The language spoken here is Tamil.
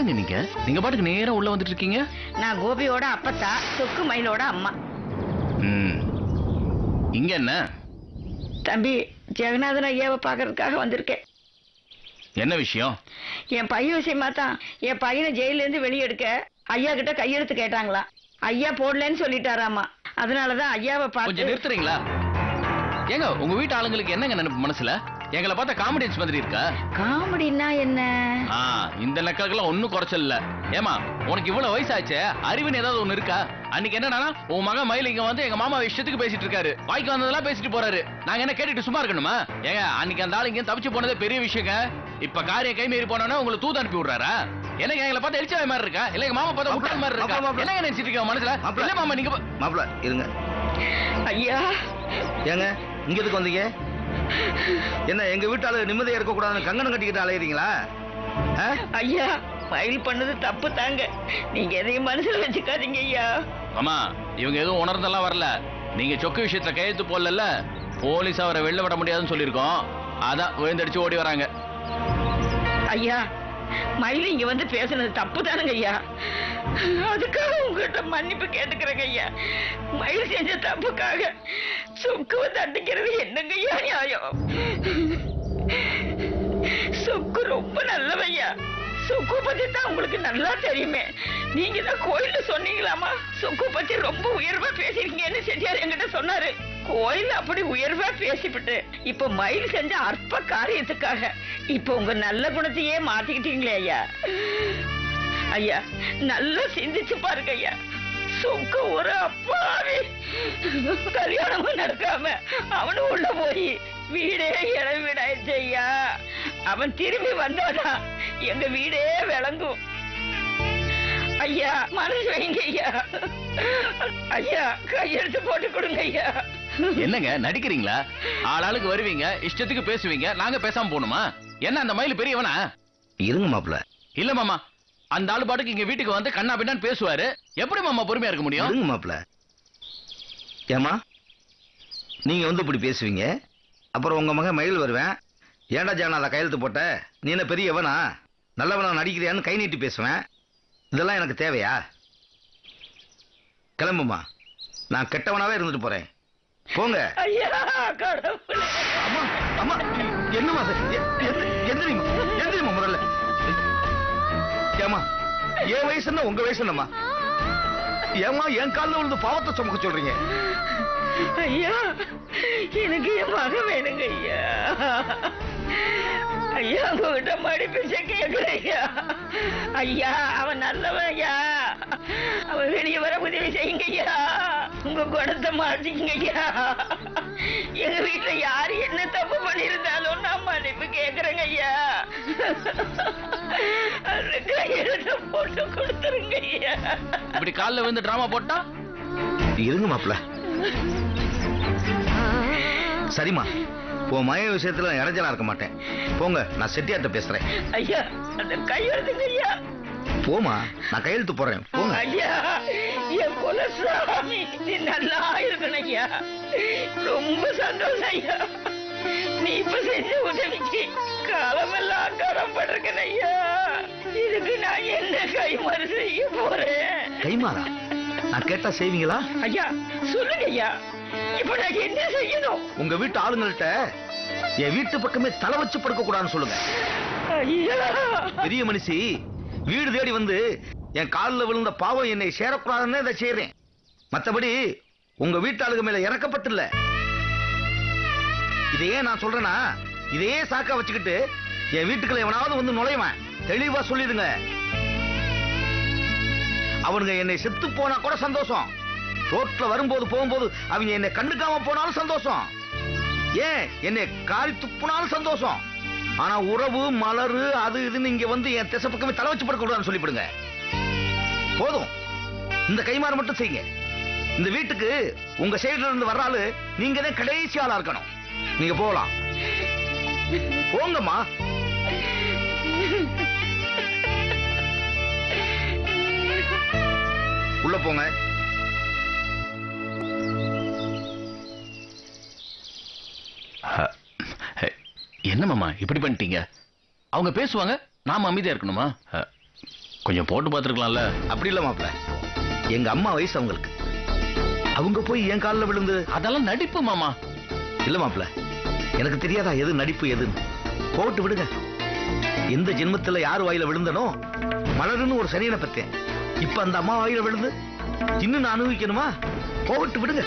யாருங்க நீங்க பாட்டுக்கு நேரா உள்ள வந்துட்டு இருக்கீங்க? நான் கோபியோட அப்பத்தா, சொக்கு மயிலோட அம்மா. இங்க என்ன தம்பி, ஜெகநாதன் ஐயாவை பாக்குறதுக்காக வந்திருக்கேன். என்ன விஷயம்? என் பையன் விஷயமா தான். என் பையனை ஜெயில இருந்து வெளியே எடுக்க ஐயா கிட்ட கையெழுத்து கேட்டாங்களா. ஐயா போடலன்னு சொல்லிட்டாராமா. அதனாலதான் ஐயாவை பார்த்து. கொஞ்சம் நிறுத்துறீங்களா? ஏங்க உங்க வீட்டு ஆளுங்களுக்கு என்னங்க நினைப்பு மனசுல? எங்களை பார்த்தா காமெடியன்ஸ் மாதிரி இருக்கா? காமெடினா என்ன? இந்த நக்கலுக்கெல்லாம் ஒன்னும் குறைச்சல் இல்ல. ஏமா உனக்கு இவ்வளவு வயசாச்சே, அறிவுன்னு ஏதாவது ஒண்ணு இருக்கா? அன்னைக்கு என்னன்னா உன் மகன் மயில் இங்க வந்து எங்க மாமா இஷ்டத்துக்கு பேசிட்டு இருக்காரு. வாய்க்கு வந்ததெல்லாம் பேசிட்டு போறாரு. நாங்க என்ன கேட்டுட்டு சும்மா இருக்கணுமா? ஏங்க அன்னைக்கு அந்த ஆளு இங்க தப்பிச்சு போனதே பெரிய விஷயங்க. இப்ப காரியம் கை மீறி போனோன்னா உங்களை தூது அனுப்பி விடுறாரா? என்னங்க எங்களை பார்த்தா எலிச்சாவை மாதிரி இருக்கா? இல்ல எங்க மாமா பார்த்தா முட்டாள் மாதிரி இருக்கா? என்னங்க நினைச்சிட்டு இருக்க மனசுல? இல்ல மாமா நீங்க மாப்பிள இருங்க. ஐயா ஏங்க இங்க எதுக்கு வந்தீங்க? என்ன எங்க வீட்டால நிம்மதியா இருக்க கூடாதுன்னு கங்கணம் கட்டிக்கிட்டு அலையறீங்களா? ஐயா மயில் பண்ணது தப்பு தாங்க. நீங்க எதையும் மனசுல வச்சுக்காதீங்க ஐயா. ஆமா இவங்க எதுவும் உணர்ந்தெல்லாம் வரல. நீங்க சொக்கு விஷயத்துல கையெழுத்து போடல, போலீஸ் அவரை வெளில விட முடியாதுன்னு சொல்லியிருக்கோம். அதான் விழுந்தடிச்சு ஓடி வராங்க. ஐயா மயில் இங்க வந்து பேசுனது தப்பு தானுங்க ஐயா. அதுக்காக உங்ககிட்ட மன்னிப்பு கேட்டுக்கிறேங்க ஐயா. மயில் செஞ்ச தப்புக்காக சொக்குவை தண்டிக்கிறது என்னங்க ஐயா நியாயம்? சொக்கு ரொம்ப நல்லவையா. சொக்கு பத்தி தான் உங்களுக்கு நல்லா தெரியுமே. நீங்க தான் கோயில்ல சொன்னீங்களாமா, சொக்கு பத்தி ரொம்ப உயர்வா பேசிருக்கீங்கன்னு செட்டியார் என்கிட்ட சொன்னாரு. கோயில் அப்படி உயர்வா பேசிவிட்டு இப்ப மயில் செஞ்ச அற்ப காரியத்துக்காக இப்ப உங்க நல்ல குணத்தையே மாத்திக்கிட்டீங்களே ஐயா. ஐயா நல்லா சிந்திச்சு பாருங்க ஐயா. சொக்கு ஒரு அப்பாவி, கல்யாணமும் நடக்காம அவனும் உள்ள போய் வீடே இடம் வீடாயிடுச்சு ஐயா. அவன் திரும்பி வந்தானா எங்க வீடே விளங்கும். ஐயா மனசு வைங்க ஐயா. ஐயா கையெழுத்து போட்டு கொடுங்க ஐயா. என்னங்க நடிக்கிறீங்களா? ஆளாளுக்கு வருவீங்க, இஷ்டத்துக்கு பேசுவீங்க, நாங்க பேசாம போணுமா? என்ன அந்த மயில் பெரியவனா? இருங்க மாப்பிள. இல்ல மாமா, அந்த ஆளு பாட்டுக்கு இங்க வீட்டுக்கு வந்து கண்ணா பின்னான்னு பேசுவாரு. எப்படி மாமா பொறுமையா இருக்க முடியும்? இருங்க மாப்பிள. ஏமா நீங்க வந்து இப்படி பேசுவீங்க, அப்புறம் உங்க மகன் மயில் வருவேன். ஏண்டா ஜானா கையெழுத்து போட்ட, நீ என்ன பெரியவனா நல்லவனா நடிக்கிறியான்னு கை நீட்டி பேசுவேன். இதெல்லாம் எனக்கு தேவையா? கிளம்புமா, நான் கெட்டவனாவே இருந்துட்டு போறேன். போங்க. ஐயா கடவுளே. அம்மா அம்மா என்னமா எந்திரிமா முதல்ல. ஏமா என் வயசு என்ன உங்க வயசு என்னம்மா? ஏமா என் காலில் விழுந்து பாவத்தை சுமக்க சொல்றீங்க? ஐயா எனக்கு என் மகன் வேணுங்க ஐயா. ஐயா உங்ககிட்ட மடிப்பிச்ச கேட்கிறேன் ஐயா. ஐயா அவன் நல்லவன் ஐயா. அவன் வெளியே வர உதவி செய்யுங்க ஐயா. உங்க குணத்தை மாத்திங்க ஐயா. எங்க வீட்டுல யாரு என்ன தப்பு பண்ணிருந்தாலும் நான் மன்னிப்பு கேக்குறேங்க ஐயா. கையெழுத்த போட்டு கொடுத்துருங்க ஐயா. இப்படி காலில் வந்து டிராமா போட்டா? இருங்க மாப்பிள. சரிம்மா, உன் மய விஷயத்துல இடைஞ்சலா இருக்க மாட்டேன். போங்க, நான் செட்டியார்ட்ட பேசுறேன். ஐயா அந்த கையெழுத்துங்க ஐயா. போமா, நான் கையெழுத்து போடுறேன். போங்க. ஐயா என் குலசாமி நீ நல்லா இருக்கணும் ஐயா. ரொம்ப சந்தோஷம் ஐயா. நீ இப்ப செஞ்ச உதவிக்கு காலமெல்லாம் கடன்பட்டிருக்கேன் ஐயா. இதுக்கு நான் என்ன கைமாறு செய்ய போறேன்? கைமாறா? நான் கேட்டா செய்வீங்களா? ஐயா சொல்லுங்க ஐயா, இப்ப நான் என்ன செய்யணும்? உங்க வீட்டு ஆளுங்கள்ட்ட என் வீட்டு பக்கமே தலை வச்சு படுக்க கூடாதுன்னு சொல்லுங்க. ஐயா பெரிய மனுஷி வீடு தேடி வந்து என் காலில் விழுந்த பாவம் என்னை சேரக்கூடாதுன்னு இதை செய்யறேன். மற்றபடி உங்க வீட்டாளுக மேல இறக்கப்பட்டு இல்ல. இதையே நான் சொல்றேன்னா இதையே சாக்கா வச்சுக்கிட்டு என் வீட்டுக்குள்ள எவனாவது வந்து நுழைவான். தெளிவா சொல்லிடுங்க. அவனுங்க என்னை செத்து போனா கூட சந்தோஷம். ரோட்ல வரும்போது போகும்போது அவங்க என்னை கண்டுக்காம போனாலும் சந்தோஷம். ஏன் என்னை காரி துப்புனாலும் சந்தோஷம். ஆனா உறவு மலரு அது இதுன்னு இங்க வந்து என் திசை பக்கமே தலை வச்சு படுக்க கூடாதுன்னு சொல்லிவிடுங்க. போதும், இந்த கைமாறு மட்டும் செய்யுங்க. இந்த வீட்டுக்கு உங்க சைடுல இருந்து வர்றாலு நீங்க தான் கடைசி ஆளா இருக்கணும். நீங்க போகலாம். போங்கம்மா. உள்ள போங்க. என்ன மாமா இப்படி பண்ணிட்டீங்க? அவங்க பேசுவாங்க, நாம அமைதியா இருக்கணுமா? கொஞ்சம் போட்டு பார்த்துருக்கலாம்ல. அப்படி இல்ல மாப்பிள்ள, எங்க அம்மா வயசு அவங்களுக்கு, அவங்க போய் என் காலில் விழுந்து. அதெல்லாம் நடிப்பு மாமா. இல்ல மாப்பிள்ள, எனக்கு தெரியாதா எது நடிப்பு எதுன்னு? போட்டு விடுங்க. எந்த ஜென்மத்துல யார் வாயில விழுந்தனோ மலருன்னு ஒரு சனியனை பத்தேன், இப்ப அந்த அம்மா வாயில விழுந்து இன்னும் நான் அனுபவிக்கணுமா? போட்டு விடுங்க.